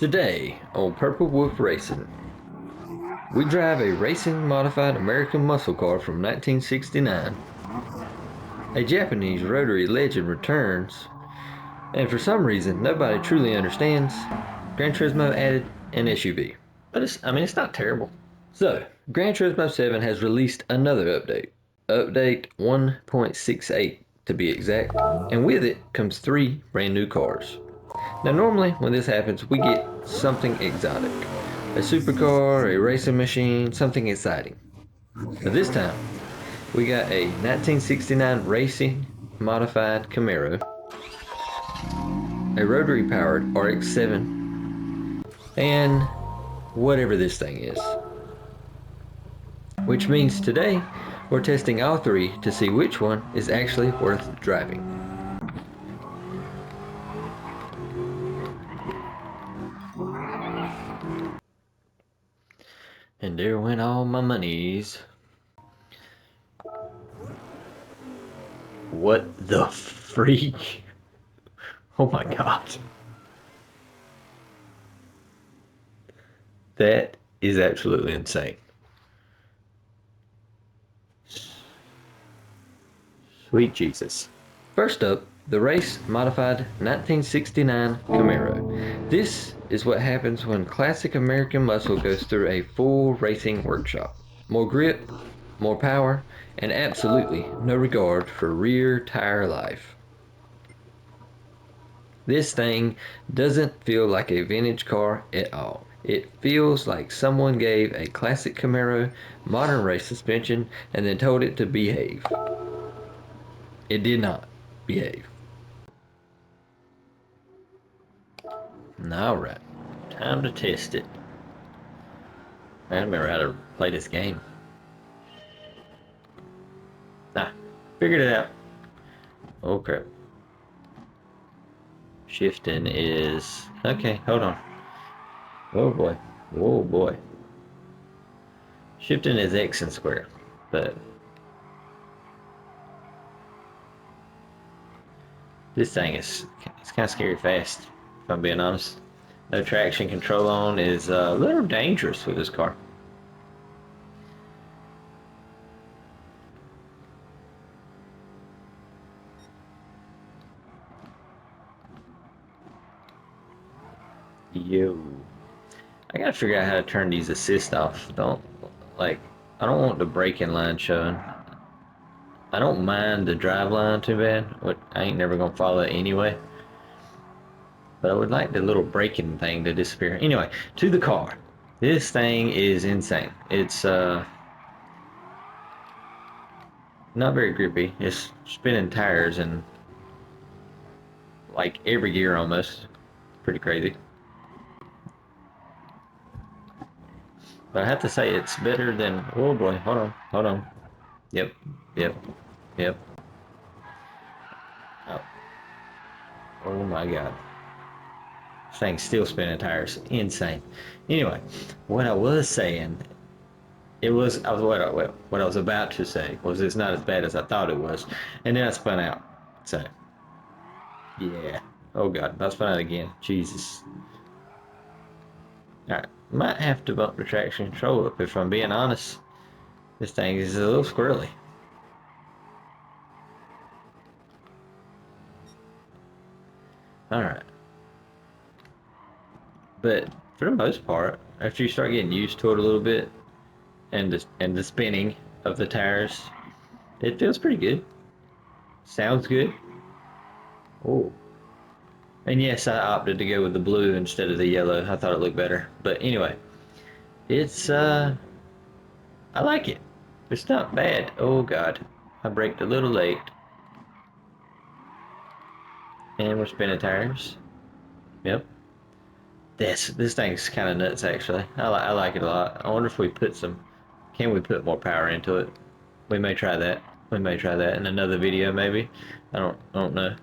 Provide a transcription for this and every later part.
Today on Purple Wolf Racing, we drive a racing modified American muscle car from 1969. A Japanese rotary legend returns, and for some reason nobody truly understands, Gran Turismo added an SUV. But it's not terrible. So, Gran Turismo 7 has released another update. Update 1.68 to be exact, and with it comes 3 brand new cars. Now normally when this happens we get something exotic. A supercar, a racing machine, something exciting. But this time we got a 1969 racing modified Camaro, a rotary powered RX-7, and whatever this thing is. Which means today we're testing all 3 to see which one is actually worth driving. And there went all my monies. What the freak? Oh my god. That is absolutely insane. Sweet Jesus. First up, the race modified 1969 Camaro. This is what happens when classic American muscle goes through a full racing workshop. More grip, more power, and absolutely no regard for rear tire life. This thing doesn't feel like a vintage car at all. It feels like someone gave a classic Camaro modern race suspension and then told it to behave. It did not behave. Alright, time to test it. I don't remember how to play this game. Figured it out. Oh crap. Shifting is... okay, hold on. Oh boy. Oh boy. Shifting is X and square, but... this thing it's kind of scary fast, if I'm being honest. No traction control on is a little dangerous with this car. Yo. I gotta figure out how to turn these assists off. I don't want the braking line showing. I don't mind the drive line too bad. I ain't never gonna follow it anyway. But I would like the little braking thing to disappear. Anyway, to the car. This thing is insane. It's not very grippy. It's spinning tires and like every gear almost. Pretty crazy. But I have to say it's better than... oh boy, hold on. Yep. Oh my god. This thing's still spinning tires. Insane. Anyway, what I was saying, what I was about to say was it's not as bad as I thought it was. And then I spun out. So, yeah. Oh god, I spun out again. Jesus. Alright, might have to bump the traction control up if I'm being honest. This thing is a little squirrely. Alright. But for the most part, after you start getting used to it a little bit, and the spinning of the tires, it feels pretty good. Sounds good. Oh. And yes, I opted to go with the blue instead of the yellow. I thought it looked better. But anyway, it's I like it. It's not bad. Oh god, I braked a little late. And we're spinning tires. Yep. This thing's kind of nuts actually. I like it a lot. I wonder if can we put more power into it? We may try that. We may try that in another video maybe. I don't know.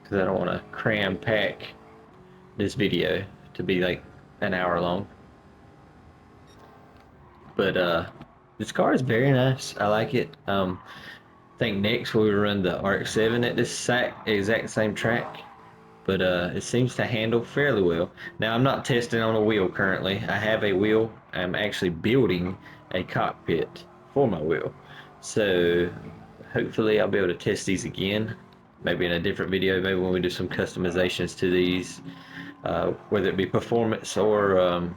Because I don't want to cram pack this video to be like an hour long. But this car is very nice. I like it. I think next we'll run the RX-7 at this exact same track. but it seems to handle fairly well. Now I'm not testing on a wheel currently. I have a wheel. I'm actually building a cockpit for my wheel. So hopefully I'll be able to test these again, maybe in a different video, maybe when we do some customizations to these, whether it be performance or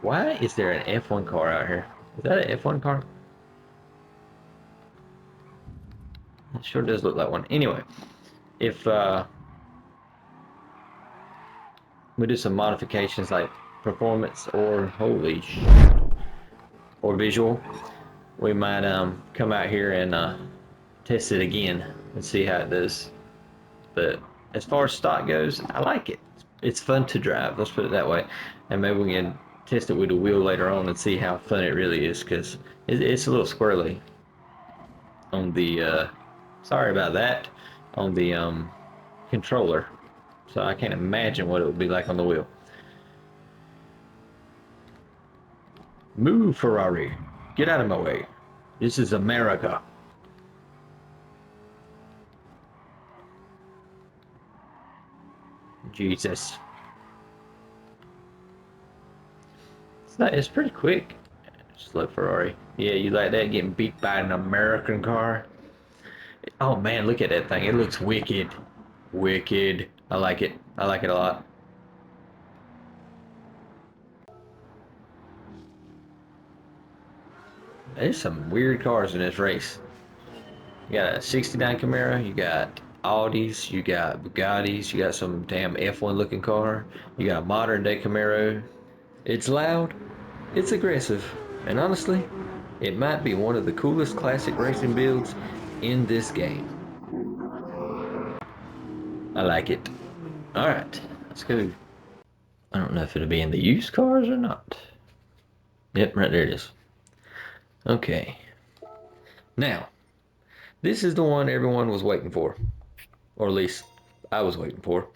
why is there an F1 car out here? Is that an F1 car? It sure does look like one. Anyway, if we do some modifications like performance or holy shit, or visual, we might come out here and test it again and see how it does. But as far as stock goes, I like it. It's fun to drive, let's put it that way. And maybe we can test it with a wheel later on and see how fun it really is, because it's a little squirrely on the sorry about that, on the controller. So I can't imagine what it would be like on the wheel. Move, Ferrari. Get out of my way. This is America. Jesus. It's pretty quick. Just look, Ferrari. Yeah, you like that, getting beat by an American car? Oh man, look at that thing. It looks wicked. Wicked. I like it. I like it a lot. There's some weird cars in this race. You got a 69 Camaro, you got Audis, you got Bugattis, you got some damn F1 looking car, you got a modern day Camaro. It's loud, it's aggressive, and honestly, it might be one of the coolest classic racing builds in this game. I like it. Alright, let's go. I don't know if it'll be in the used cars or not. Yep, right there it is. Okay. Now, this is the one everyone was waiting for. Or at least I was waiting for.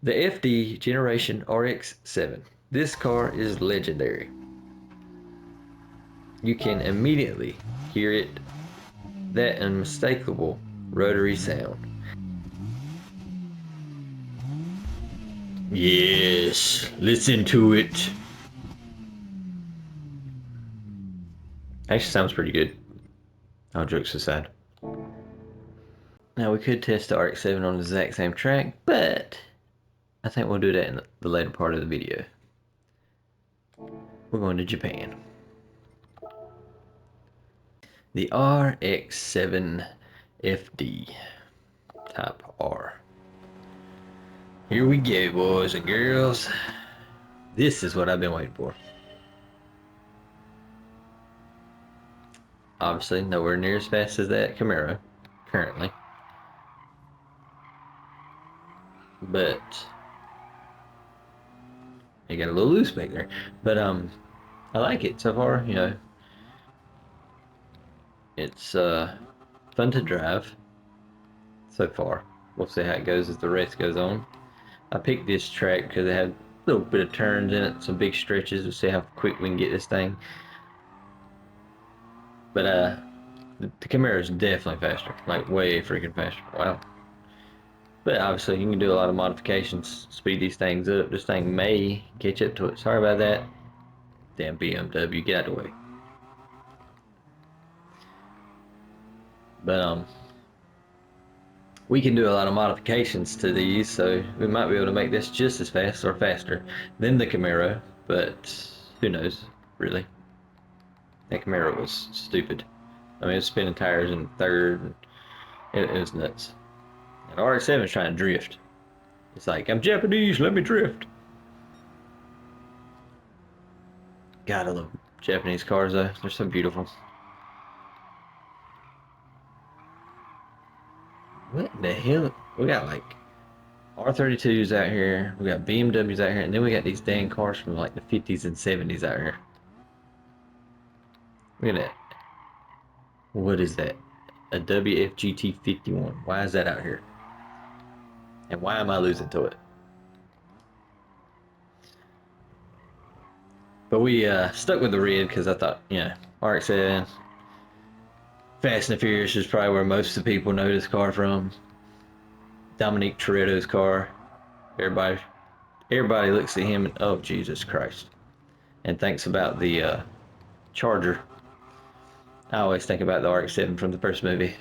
The FD Generation RX-7. This car is legendary. You can immediately hear it, that unmistakable rotary sound. Yes, listen to it. Actually sounds pretty good. All jokes aside. Now we could test the RX-7 on the exact same track, but I think we'll do that in the later part of the video. We're going to Japan. The RX-7 FD Type R. Here we go, boys and girls. This is what I've been waiting for. Obviously, nowhere near as fast as that Camaro, currently. But it got a little loose back there. But I like it so far, you know. It's fun to drive so far. We'll see how it goes as the race goes on. I picked this track because it had a little bit of turns in it, some big stretches. We'll see how quick we can get this thing. But the Camaro is definitely faster, like way freaking faster. Wow. But obviously you can do a lot of modifications, speed these things up. This thing may catch up to it. Sorry about that. Damn BMW, get out of the way. But we can do a lot of modifications to these, so we might be able to make this just as fast or faster than the Camaro, but who knows, really. That Camaro was stupid. I mean, it was spinning tires in third, and it was nuts. And RX-7 is trying to drift. It's like, I'm Japanese, let me drift. God, I love Japanese cars though, they're so beautiful. What the hell? We got like R32s out here, we got BMWs out here, and then we got these dang cars from like the 50s and 70s out here. Look at that. What is that? A WFGT 51. Why is that out here? And why am I losing to it? But we stuck with the red because I thought, you know, RX-7, Fast and Furious is probably where most of the people know this car from. Dominique Toretto's car. Everybody, everybody looks at him and, oh, Jesus Christ, and thinks about the Charger. I always think about the RX-7 from the first movie.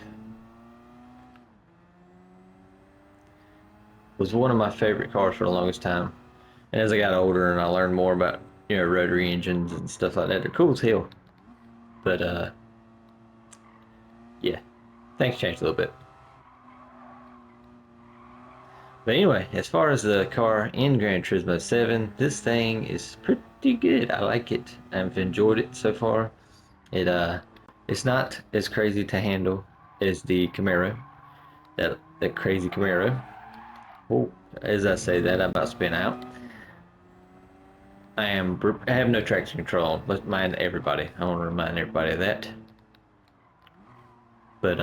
It was one of my favorite cars for the longest time. And as I got older and I learned more about, rotary engines and stuff like that, they're cool as hell. But yeah, things changed a little bit. But anyway, as far as the car in Gran Turismo 7, this thing is pretty good. I like it. I've enjoyed it so far. It's not as crazy to handle as the Camaro, that crazy Camaro. Oh, as I say that, I'm about to spin out. I have no traction control. Let's remind everybody. I want to remind everybody of that. But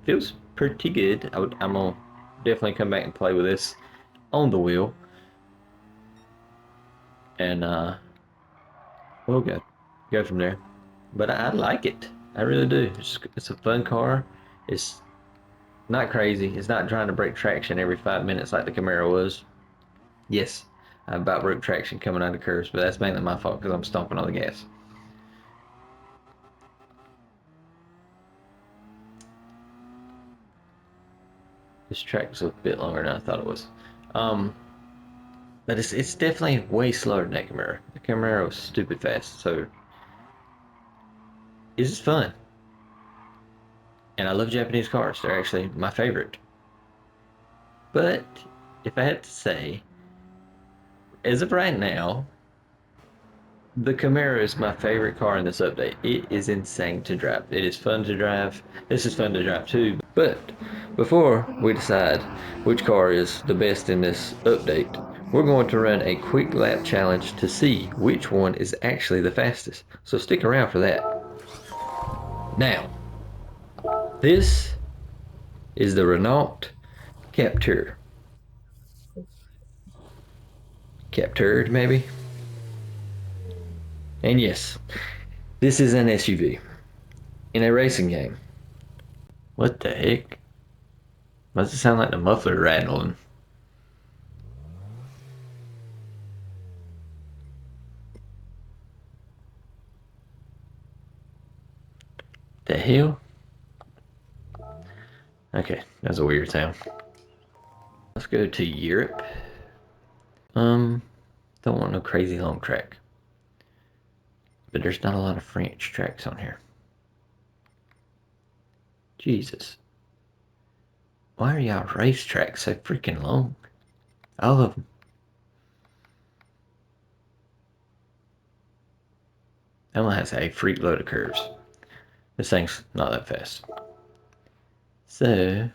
feels pretty good. I'm gonna definitely come back and play with this on the wheel. And we'll go from there. But I like it. I really do. It's a fun car. It's not crazy. It's not trying to break traction every 5 minutes like the Camaro was. Yes, I about broke traction coming out of curves, but that's mainly my fault because I'm stomping on the gas. This track was a bit longer than I thought it was. But it's definitely way slower than that Camaro. The Camaro was stupid fast, so it's just fun. And I love Japanese cars. They're actually my favorite. But if I had to say, as of right now, the Camaro is my favorite car in this update. It is insane to drive. It is fun to drive. This is fun to drive too. But before we decide which car is the best in this update, we're going to run a quick lap challenge to see which one is actually the fastest. So stick around for that. Now, this is the Renault Captur. Captured, maybe? And yes, this is an SUV in a racing game. What the heck? Why does it sound like the muffler rattling? The hell? Okay, that's a weird sound. Let's go to Europe. Don't want no crazy long track. But there's not a lot of French tracks on here. Jesus. Why are y'all racetracks so freaking long? All of them. That one has a freak load of curves. This thing's not that fast. So,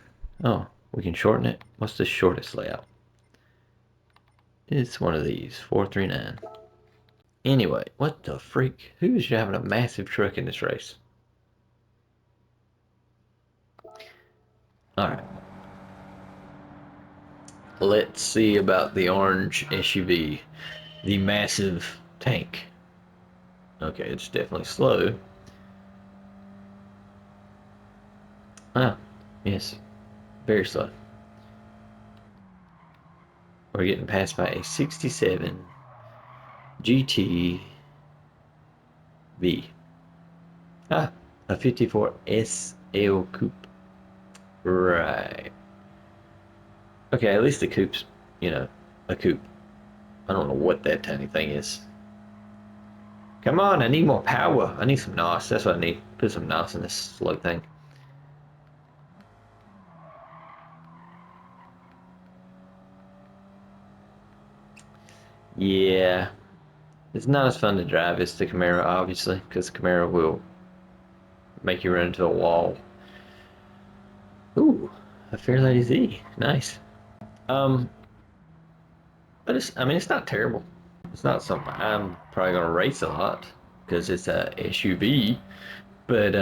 oh, we can shorten it. What's the shortest layout? It's one of these, 439. Anyway, what the freak? Who is driving a massive truck in this race? Alright. Let's see about the orange SUV. The massive tank. Okay, it's definitely slow. Ah, yes. Very slow. We're getting passed by a 67 GT V. Ah, a 54 SL Coupe. Right. Okay, at least the coupe's, a coupe. I don't know what that tiny thing is. Come on, I need more power. I need some NOS. That's what I need. Put some NOS in this slow thing. Yeah. It's not as fun to drive as the Camaro, obviously, because the Camaro will make you run into a wall. Ooh, a Fairlady Z. Nice. Um, but it's not terrible. It's not something I'm probably gonna race a lot because it's a SUV, but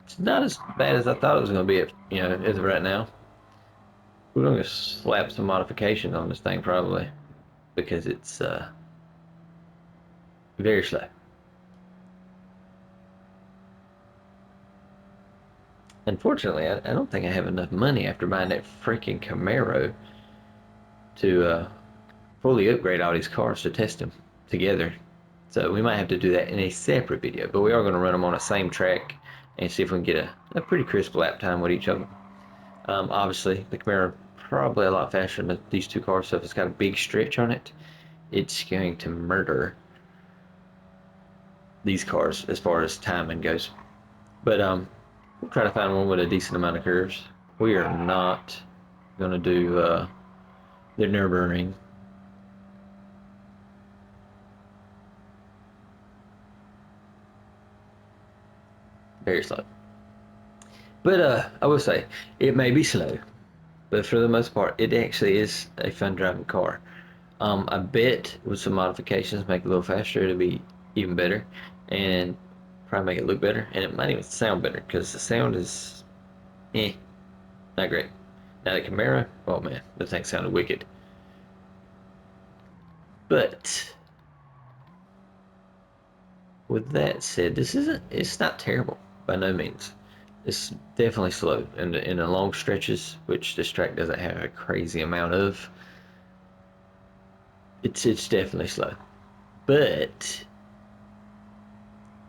it's not as bad as I thought it was gonna be. As of right now, we're gonna slap some modifications on this thing probably because it's very slow. Unfortunately, I don't think I have enough money after buying that freaking Camaro to fully upgrade all these cars to test them together. So we might have to do that in a separate video, but we are going to run them on the same track and see if we can get a pretty crisp lap time with each of them. Obviously, the Camaro probably a lot faster than these two cars, so if it's got a big stretch on it, it's going to murder these cars as far as timing goes. But we'll try to find one with a decent amount of curves. We are not going to do the Nürburgring. Very slow. But I will say, it may be slow, but for the most part, it actually is a fun driving car. I bet with some modifications, make it a little faster, it'll be even better, and probably make it look better, and it might even sound better, because the sound is, not great. Now the Camaro, oh man, the thing sounded wicked. But with that said, it's not terrible by no means. It's definitely slow in the long stretches, which this track doesn't have a crazy amount of. It's definitely slow, but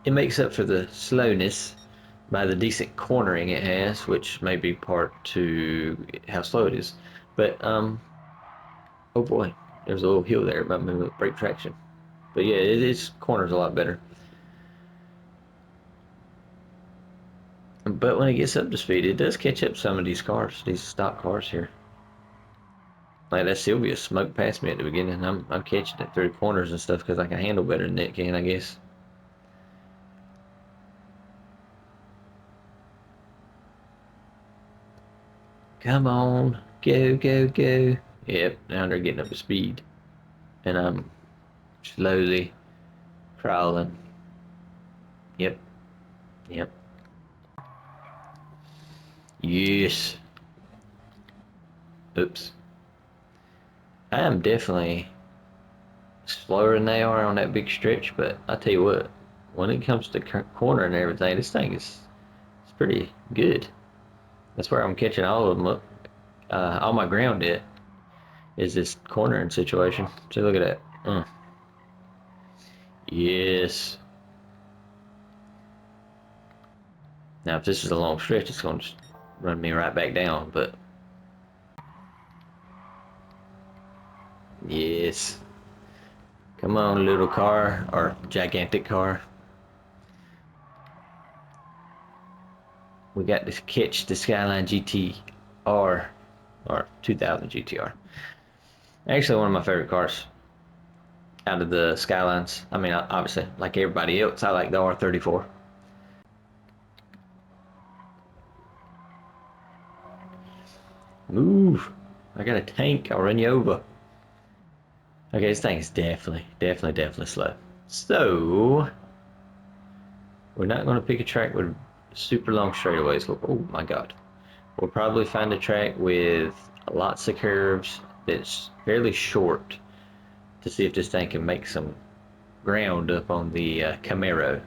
it makes up for the slowness by the decent cornering it has, which may be part to how slow it is. But oh boy, there's a little hill there about moving with brake traction. But yeah, its corners a lot better. But when it gets up to speed, it does catch up some of these cars, these stock cars here. Like that Sylvia smoked past me at the beginning. I'm catching it through corners and stuff because I can handle better than it can, I guess. Come on, go, go, go. Yep, now they're getting up to speed. And I'm slowly crawling. Yep, yep. Yes. Oops. I am definitely slower than they are on that big stretch, but I tell you what, when it comes to corner and everything, this thing is it's pretty good. That's where I'm catching all of them up. All my ground at is this cornering situation. So look at that. Yes. Now if this is a long stretch, it's going to run me right back down, but yes. Come on, little car, or gigantic car. We got to catch the Skyline GTR, or 2000 GTR. Actually, one of my favorite cars out of the Skylines. I mean, obviously, like everybody else, I like the R34. Move! I got a tank. I'll run you over. Okay, this thing is definitely slow. So, we're not going to pick a track with super long straightaways. Oh my god. We'll probably find a track with lots of curves that's fairly short to see if this thing can make some ground up on the Camaro.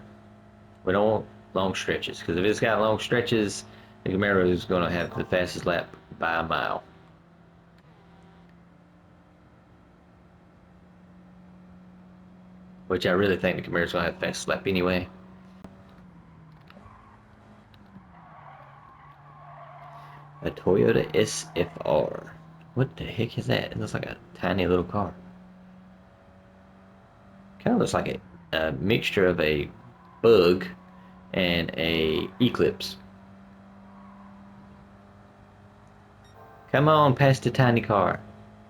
We don't want long stretches, because if it's got long stretches, the Camaro is going to have the fastest lap by a mile. Which I really think the Camaro's going to have the fastest lap anyway. A Toyota SFR. What the heck is that? It looks like a tiny little car. Kind of looks like a mixture of a Bug and a Eclipse. Come on, past the tiny car.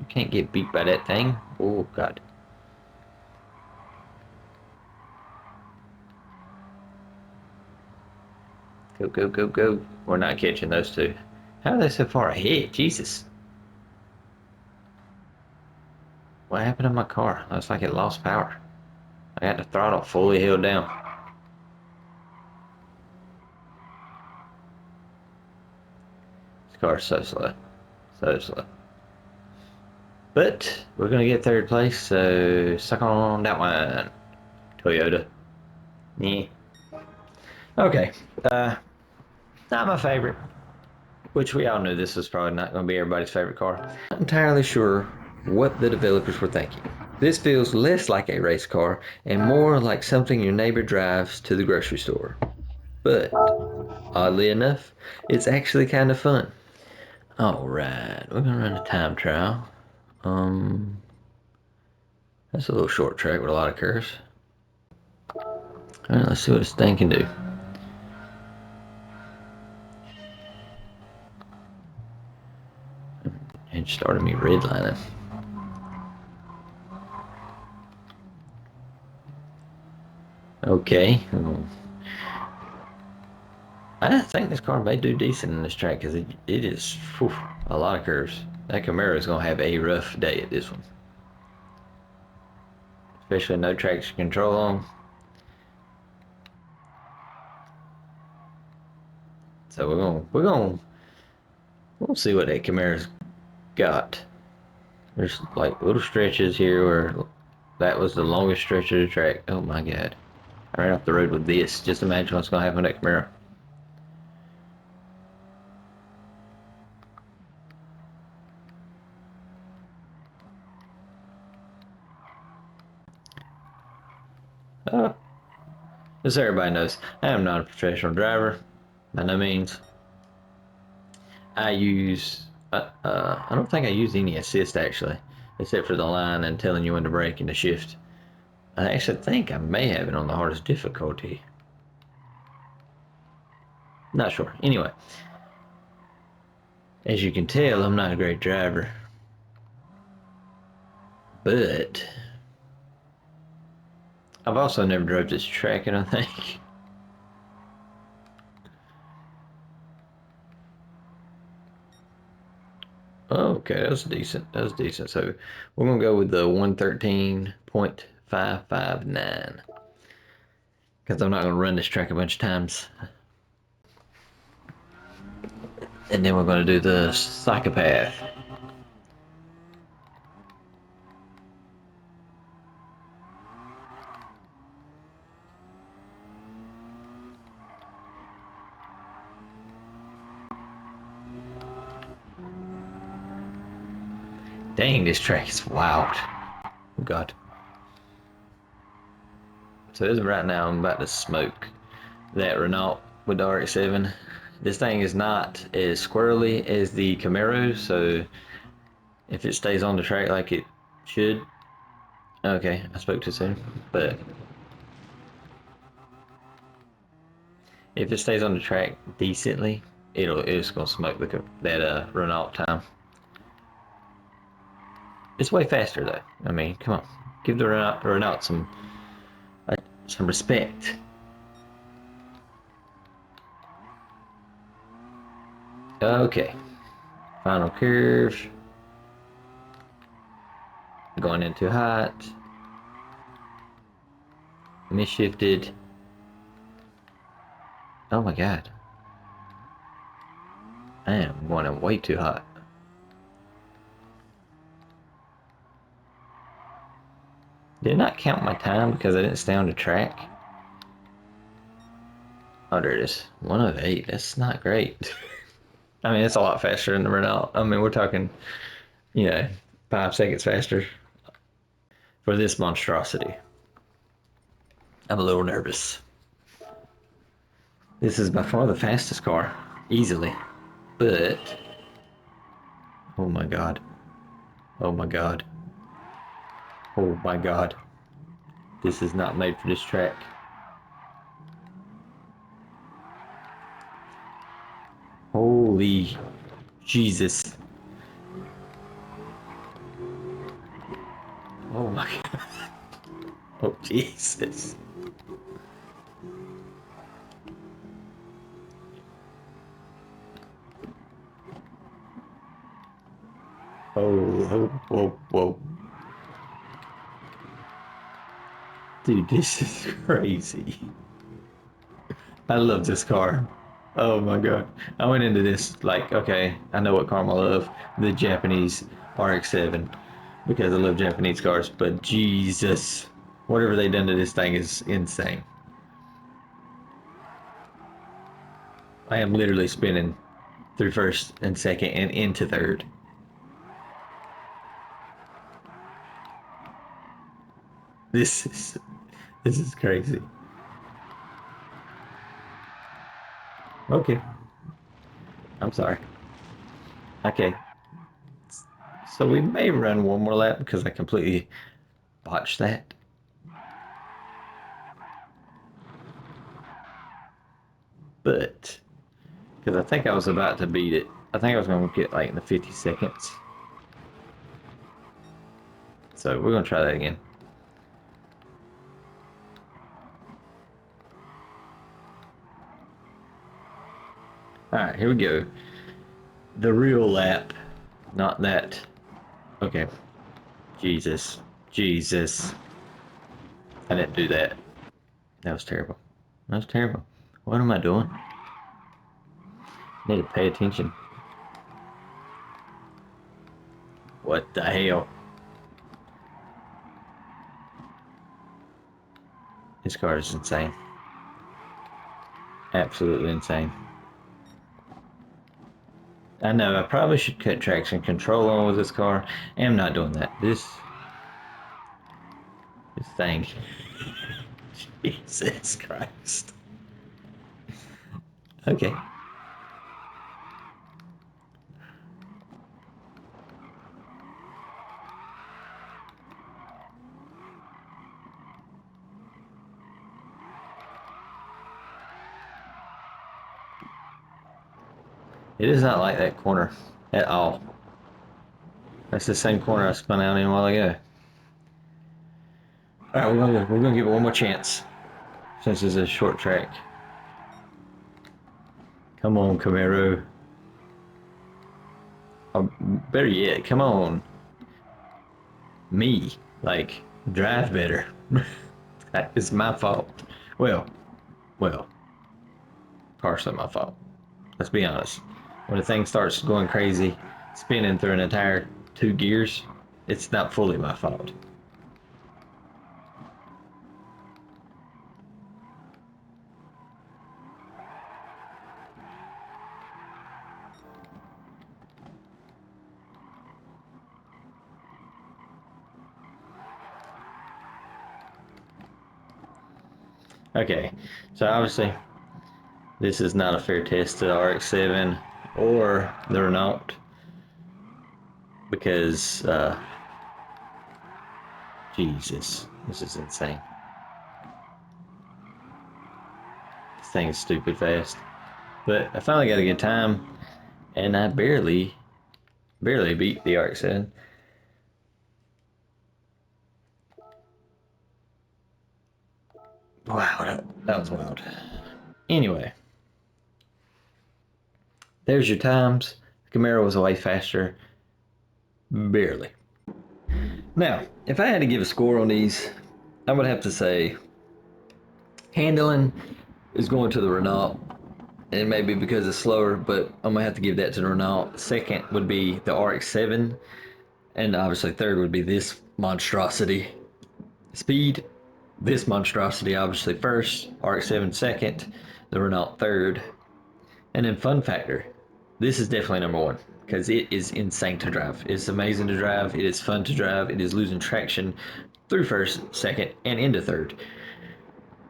You can't get beat by that thing. Oh god. Go, go, go, go. We're not catching those two. How are they so far ahead? Jesus. What happened to my car? Looks like it lost power. I got the throttle fully held down. This car's so slow. So slow. But we're gonna get third place, so suck on that one, Toyota. Yeah. Okay. Not my favorite, which we all knew this was probably not going to be everybody's favorite car. Not entirely sure what the developers were thinking. This feels less like a race car and more like something your neighbor drives to the grocery store. But, oddly enough, it's actually kind of fun. Alright, we're going to run a time trial. That's a little short track with a lot of curves. Alright, let's see what this thing can do. It started me redlining. Okay. I think this car may do decent in this track because it is a lot of curves. That Camaro is going to have a rough day at this one. Especially no traction control on. So we'll see what that Camaro's got. There's like little stretches here where that was the longest stretch of the track. Oh my god. I ran off the road with this. Just imagine what's going to happen with that Camaro. As everybody knows, I am not a professional driver, by no means. I don't think I use any assist actually, except for the line and telling you when to brake and to shift. I actually think I may have it on the hardest difficulty. Not sure. Anyway, as you can tell, I'm not a great driver. But I've also never drove this track, I don't think. Okay, that was decent. That was decent. So we're gonna go with the 113.559 because I'm not gonna run this track a bunch of times. And then we're gonna do the psychopath. Dang, this track is wild. Oh God. So as of right now, I'm about to smoke that Renault with the RX-7. This thing is not as squirrely as the Camaro, so if it stays on the track like it should, okay, I spoke too soon, but if it stays on the track decently, it's gonna smoke that Renault time. It's way faster though. I mean, come on, give the Renault some respect. Okay, final curve. Going in too hot. Misshifted. Oh my god. I am going in way too hot. Did it not count my time because I didn't stay on the track? Oh, there it is. 108. That's not great. I mean, it's a lot faster than the Renault. I mean, we're talking, 5 seconds faster for this monstrosity. I'm a little nervous. This is by far the fastest car, easily. But, oh my god. Oh my god. Oh my god. This is not made for this track. Holy Jesus. Oh my god. Oh Jesus. Oh, whoa, whoa. Dude, this is crazy. I love this car. Oh my god. I went into this like, okay, I know what car I love. The Japanese RX-7. Because I love Japanese cars. But Jesus. Whatever they done to this thing is insane. I am literally spinning through first and second and into third. This is crazy. Okay. I'm sorry. Okay. So we may run one more lap because I completely botched that. But because I think I was about to beat it. I think I was going to get like in the 50 seconds. So we're going to try that again. All right, here we go. The real lap, not that. Okay. Jesus. Jesus. I didn't do that. That was terrible. That was terrible. What am I doing? I need to pay attention. What the hell? This car is insane. Absolutely insane. I know, I probably should cut traction control on with this car. I'm not doing that. This thing. Jesus Christ. Okay. It is not like that corner at all. That's the same corner I spun out in a while ago. Alright, we're gonna give it one more chance. Since it's a short track. Come on, Camaro. Better yet, come on. Me. Like, drive better. That is my fault. Well, partially my fault. Let's be honest. When the thing starts going crazy, spinning through an entire 2 gears, it's not fully my fault. Okay, so obviously this is not a fair test to the RX-7 or the Renault because, Jesus, this is insane. This thing is stupid fast. But I finally got a good time, and I barely beat the RX-7. Wow, that was wild. Anyway, there's your times. The Camaro was way faster. Barely. Now, if I had to give a score on these, I would have to say handling is going to the Renault. And maybe because it's slower, but I'm gonna have to give that to the Renault. Second would be the RX-7, and obviously third would be this monstrosity. Speed, this monstrosity obviously first, RX-7 second, the Renault third, and then fun factor. This is definitely number one because it is insane to drive. It's amazing to drive. It is fun to drive. It is losing traction through first, second, and into third.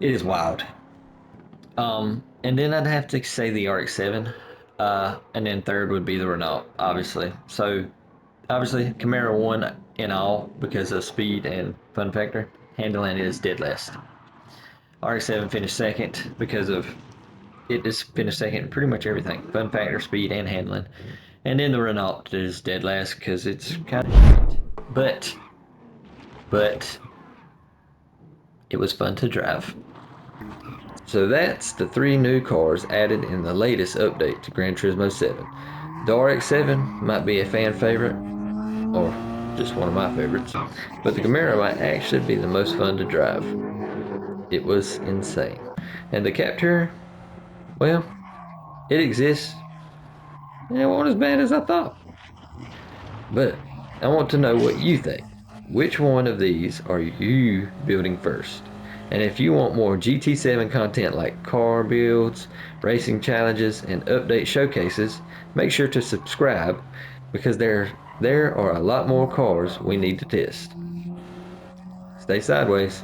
It is wild. And then I'd have to say the RX-7, and then third would be the Renault, obviously. So, obviously, Camaro won in all because of speed and fun factor. Handling is dead last. RX-7 finished second because of it just finished second in pretty much everything: fun factor, speed, and handling. And then the Renault is dead last because it's kind of shit. But it was fun to drive. So that's the 3 new cars added in the latest update to Gran Turismo 7. The RX-7 might be a fan favorite, or just one of my favorites, but the Camaro might actually be the most fun to drive. It was insane. And the Captur, well, it exists, and it wasn't as bad as I thought. But I want to know what you think. Which one of these are you building first? And if you want more GT7 content like car builds, racing challenges, and update showcases, make sure to subscribe because there are a lot more cars we need to test. Stay sideways.